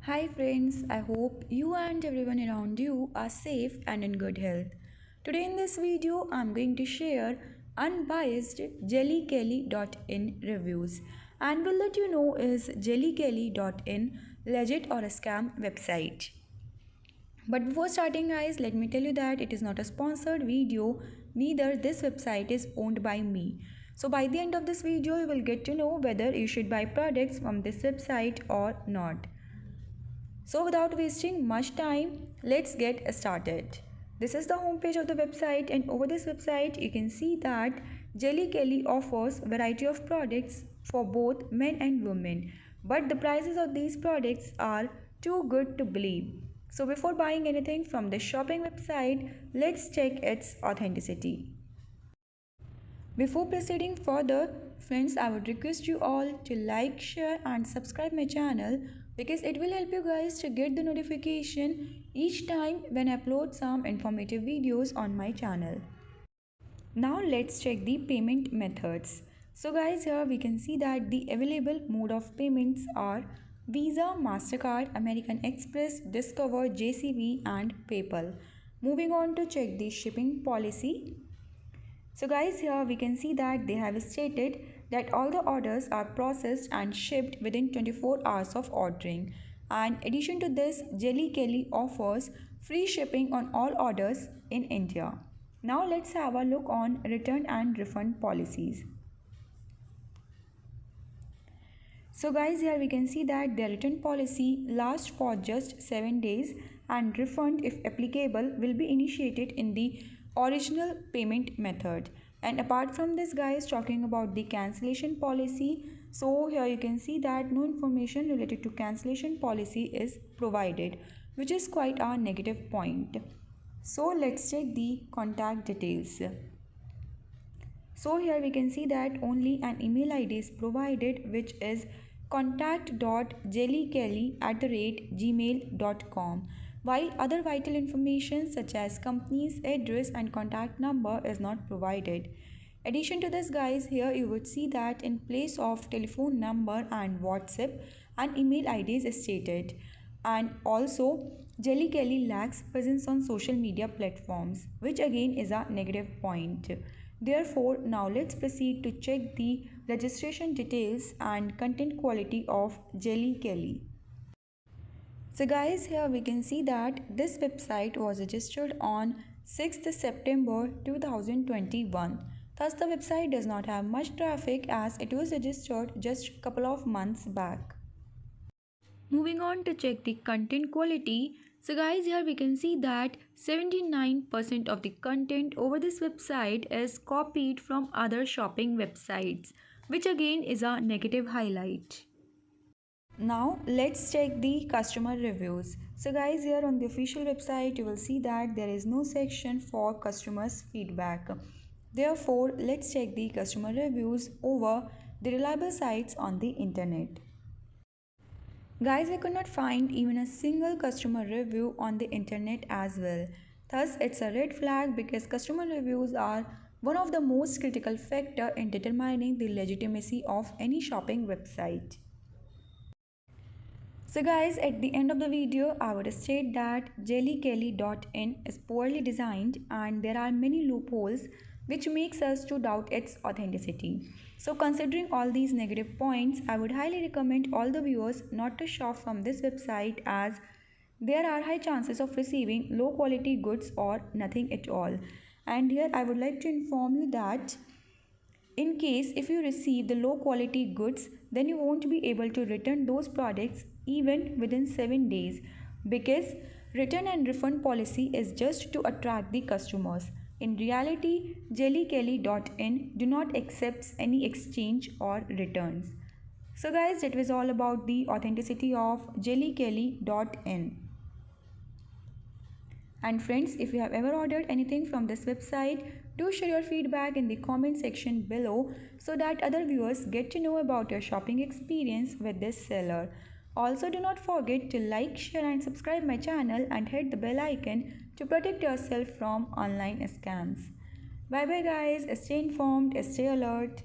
Hi friends, I hope you and everyone around you are safe and in good health. Today in this video, I'm going to share unbiased jellykelly.in reviews and will let you know is jellykelly.in legit or a scam website. But before starting guys, let me tell you that it is not a sponsored video, neither this website is owned by me. So by the end of this video, you will get to know whether you should buy products from this website or not. So without wasting much time, let's get started. This is the homepage of the website, and over this website you can see that Jelly Kelly offers variety of products for both men and women, but the prices of these products are too good to believe. So before buying anything from the shopping website, let's check its authenticity. Before proceeding further, friends, I would request you all to like, share and subscribe my channel because it will help you guys to get the notification each time when I upload some informative videos on my channel. Now let's check the payment methods. So guys, here we can see that the available mode of payments are Visa, MasterCard, American Express, Discover, JCB and PayPal. Moving on to check the shipping policy. So guys, here we can see that they have stated that all the orders are processed and shipped within 24 hours of ordering. And in addition to this, Jelly Kelly offers free shipping on all orders in India. Now let's have a look on return and refund policies. So guys, here we can see that their return policy lasts for just 7 days and refund if applicable will be initiated in the original payment method. And apart from this guys, talking about the cancellation policy, so here you can see that no information related to cancellation policy is provided, which is quite a negative point. So let's check the contact details. So here we can see that only an email ID is provided, which is contact.jellykelly@gmail.com, while other vital information such as company's address and contact number is not provided. Addition to this guys, here you would see that in place of telephone number and WhatsApp, an email ID is stated. And also Jelly Kelly lacks presence on social media platforms, which again is a negative point. Therefore, now let's proceed to check the registration details and content quality of Jelly Kelly. So guys, here we can see that this website was registered on 6th September 2021. Thus, the website does not have much traffic as it was registered just a couple of months back. Moving on to check the content quality. So guys, here we can see that 79% of the content over this website is copied from other shopping websites, which again is a negative highlight. Now let's check the customer reviews. So guys, here on the official website you will see that there is no section for customers feedback. Therefore, let's check the customer reviews over the reliable sites on the internet. Guys, I could not find even a single customer review on the internet as well. Thus, it's a red flag because customer reviews are one of the most critical factor in determining the legitimacy of any shopping website. So guys, at the end of the video, I would state that jellykelly.in is poorly designed and there are many loopholes which makes us to doubt its authenticity. So considering all these negative points, I would highly recommend all the viewers not to shop from this website as there are high chances of receiving low quality goods or nothing at all. And here I would like to inform you that in case if you receive the low quality goods, then you won't be able to return those products even within 7 days because return and refund policy is just to attract the customers. In reality, jellykelly.in do not accept any exchange or returns. So guys, that was all about the authenticity of jellykelly.in. And friends, if you have ever ordered anything from this website, do share your feedback in the comment section below so that other viewers get to know about your shopping experience with this seller. Also, do not forget to like, share and subscribe my channel and hit the bell icon to protect yourself from online scams. Bye bye guys, stay informed, stay alert.